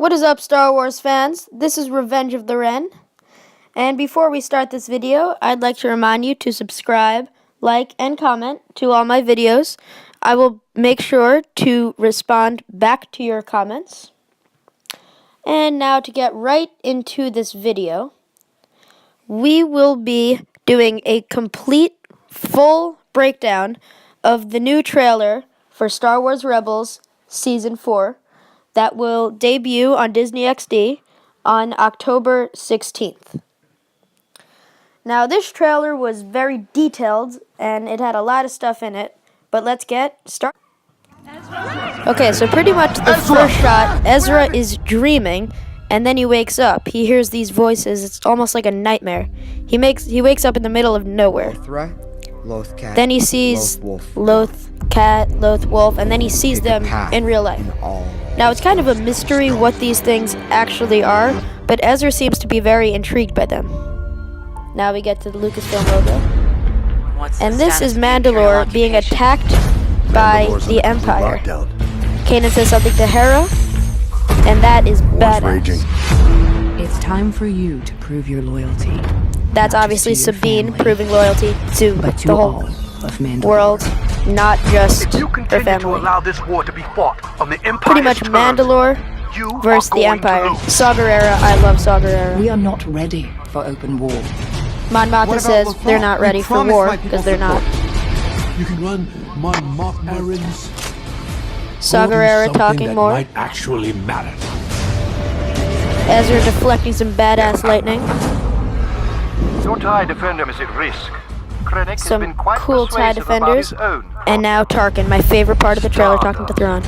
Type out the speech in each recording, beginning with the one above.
What is up, Star Wars fans? This is Revenge of the Ren. And before we start this video, I'd like to remind you to subscribe, like, and comment to all my videos. I will make sure to respond back to your comments. And now to get right into this video, we will be doing a complete, full breakdown of the new trailer for Star Wars Rebels Season 4 that will debut on Disney XD on October 16th. Now, this trailer was very detailed, and it had a lot of stuff in it, but let's get started. Okay, so pretty much the first shot, Ezra is dreaming, and then he wakes up. He hears these voices. It's almost like a nightmare. He wakes up in the middle of nowhere. Loth cat, Then he sees Loth cat, Loth wolf, and then he sees them in real life. Now, it's kind of a mystery what these things actually are, but Ezra seems to be very intrigued by them. Now we get to the Lucasfilm logo. And this is Mandalore being attacked by the Empire. Kanan says something to Hera, and that is badass. It's time for you to prove your loyalty. That's obviously Sabine proving loyalty to the whole of Mandalore. world, not just her family. Pretty much Mandalore versus the Empire. Saw Gerrera, I love Saw Gerrera. We are not ready for open war. Mon Mothma says they're not ready for war because they're not. You can run Mon Mothma errands. Saw Gerrera talking more. Might actually matter. Ezra deflecting some badass lightning. Your TIE defender is at risk. Krennic has Some been quite cool TIE persuasive about defenders. his own. And now Tarkin, my favorite part of the trailer, talking to Thrawn.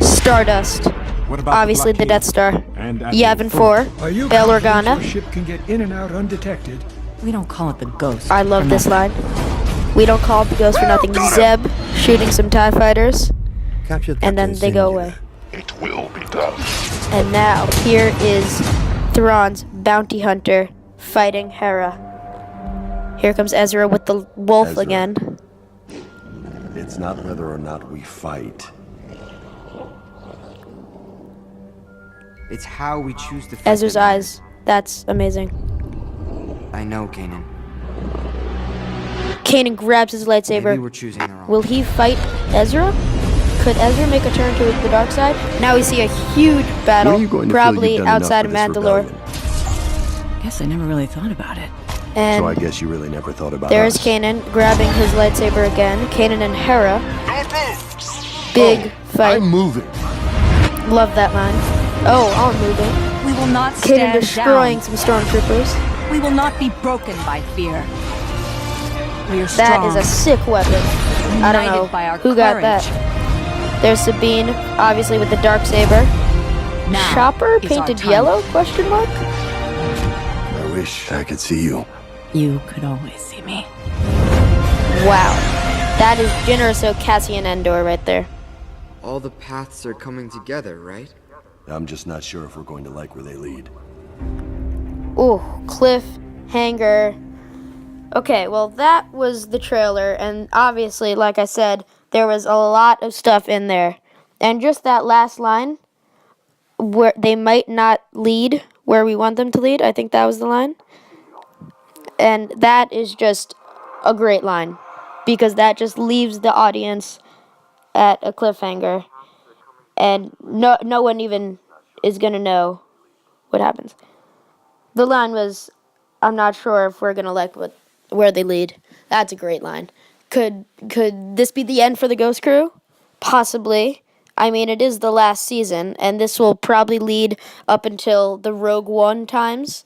Stardust. What about Obviously the Death Star. And Yavin 4. Bail Organa. Ship can get in and out undetected. We don't call it the Ghost. I love this line. We don't call it the Ghost for nothing. Zeb shooting some TIE fighters. And then they go away. It will be done. And now, here is Thrawn's bounty hunter fighting Hera. Here comes Ezra with the wolf Ezra. again. It's not whether or not we fight. It's how we choose to fight. Ezra's eyes. That's amazing. I know, Kanan. Kanan grabs his Maybe lightsaber. we're choosing the wrong. Will he fight Ezra? Could Ezra make a turn to the dark side? Now we see a huge When are battle, you going to probably feel you've done outside of enough for this Mandalore. rebellion? Guess I never really thought about it. And So I guess you really never thought about there's us. Kanan grabbing his lightsaber again. Kanan and Hera. Big fight. I'm moving. Love that line. Oh, I'm moving. We will not Kanan stand destroying down. some stormtroopers. We will not be broken by fear. We are That strong. is a sick weapon. I don't know United by our who got courage. that. There's Sabine, obviously with the dark saber. Now Chopper is our painted time. yellow? Question mark. I wish I could see you. You could always see me. Wow, that is Jyn Erso, Cassian Andor right there. All the paths are coming together, right? I'm just not sure if we're going to like where they lead. Ooh, cliffhanger. Okay, well that was the trailer, and obviously, like I said, there was a lot of stuff in there. And just that last line, where they might not lead where we want them to lead, I think that was the line. And that is just a great line, because that just leaves the audience at a cliffhanger, and no one even is gonna know what happens. The line was, I'm not sure if we're gonna like where they lead. That's a great line. Could this be the end for the Ghost Crew? Possibly. I mean, it is the last season, and this will probably lead up until the Rogue One times,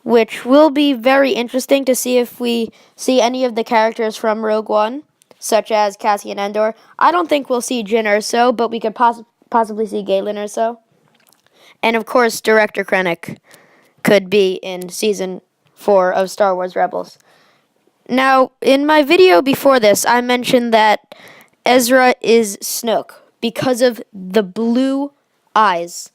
which will be very interesting to see if we see any of the characters from Rogue One, such as Cassian Andor. I don't think we'll see Jyn Erso, but we could possibly see Galen Erso. And of course, Director Krennic could be in Season 4 of Star Wars Rebels. Now, in my video before this, I mentioned that Ezra is Snoke because of the blue eyes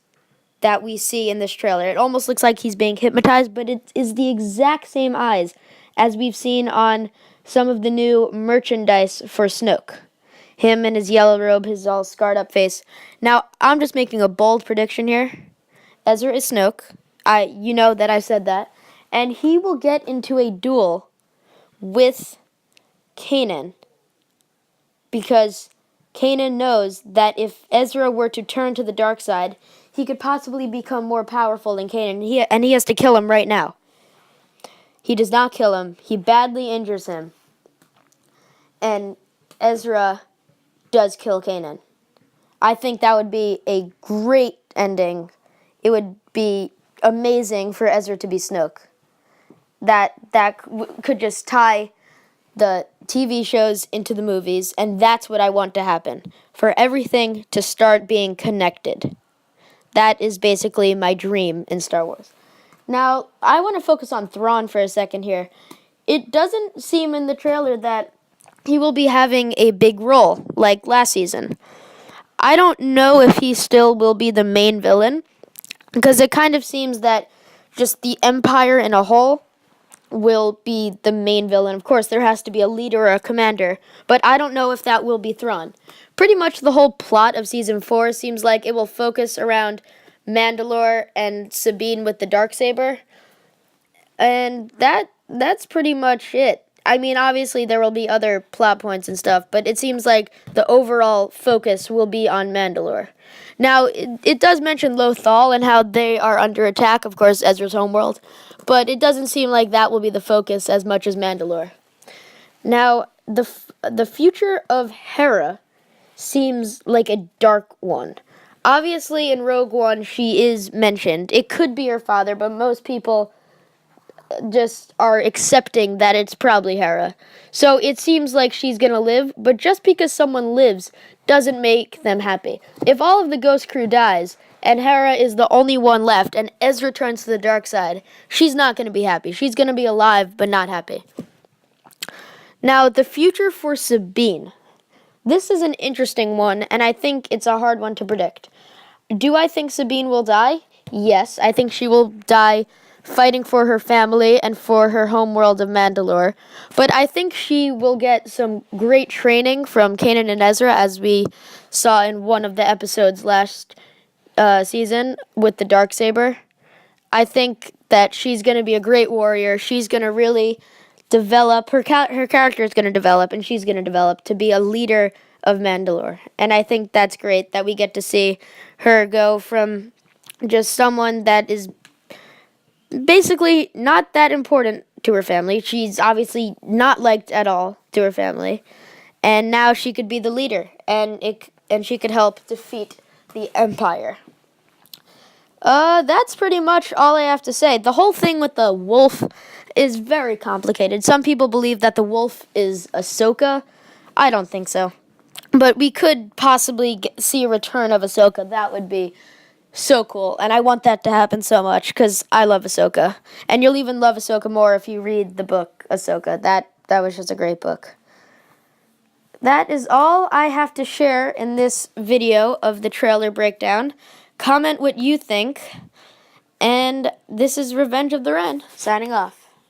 that we see in this trailer. It almost looks like he's being hypnotized, but it is the exact same eyes as we've seen on some of the new merchandise for Snoke. Him in his yellow robe, his all scarred up face. Now, I'm just making a bold prediction here Ezra is Snoke. You know that I said that. And he will get into a duel with Kanan. Because Kanan knows that if Ezra were to turn to the dark side, he could possibly become more powerful than Kanan. And he has to kill him right now. He does not kill him. He badly injures him. And Ezra does kill Kanan. I think that would be a great ending. It would be amazing for Ezra to be Snoke. That could just tie the TV shows into the movies, and that's what I want to happen. For everything to start being connected. That is basically my dream in Star Wars. Now, I want to focus on Thrawn for a second here. It doesn't seem in the trailer that he will be having a big role like last season. I don't know if he still will be the main villain, because it kind of seems that just the Empire in a whole will be the main villain. Of course, there has to be a leader or a commander, but I don't know if that will be Thrawn. Pretty much the whole plot of Season 4 seems like it will focus around Mandalore and Sabine with the Darksaber, and that's pretty much it. I mean, obviously there will be other plot points and stuff, but it seems like the overall focus will be on Mandalore. Now, it does mention Lothal and how they are under attack, of course, Ezra's homeworld, but it doesn't seem like that will be the focus as much as Mandalore. Now, the future of Hera seems like a dark one. Obviously, in Rogue One, she is mentioned. It could be her father, but most people just are accepting that it's probably Hera. So it seems like she's gonna live, but just because someone lives doesn't make them happy. If all of the Ghost Crew dies, and Hera is the only one left, and Ezra turns to the dark side, she's not gonna be happy. She's gonna be alive, but not happy. Now, the future for Sabine. This is an interesting one, and I think it's a hard one to predict. Do I think Sabine will die? Yes, I think she will die fighting for her family and for her homeworld of Mandalore. But I think she will get some great training from Kanan and Ezra, as we saw in one of the episodes last season with the Darksaber. I think that she's going to be a great warrior. She's going to really develop, her character is going to develop, and she's going to develop to be a leader of Mandalore. And I think that's great that we get to see her go from just someone that is basically not that important to her family. She's obviously not liked at all to her family. And now she could be the leader, and she could help defeat the Empire. That's pretty much all I have to say. The whole thing with the wolf is very complicated. Some people believe that the wolf is Ahsoka. I don't think so. But we could possibly see a return of Ahsoka. That would be so cool. And I want that to happen so much because I love Ahsoka. And you'll even love Ahsoka more if you read the book Ahsoka. That was just a great book. That is all I have to share in this video of the trailer breakdown. Comment what you think. And this is Revenge of the Ren, signing off.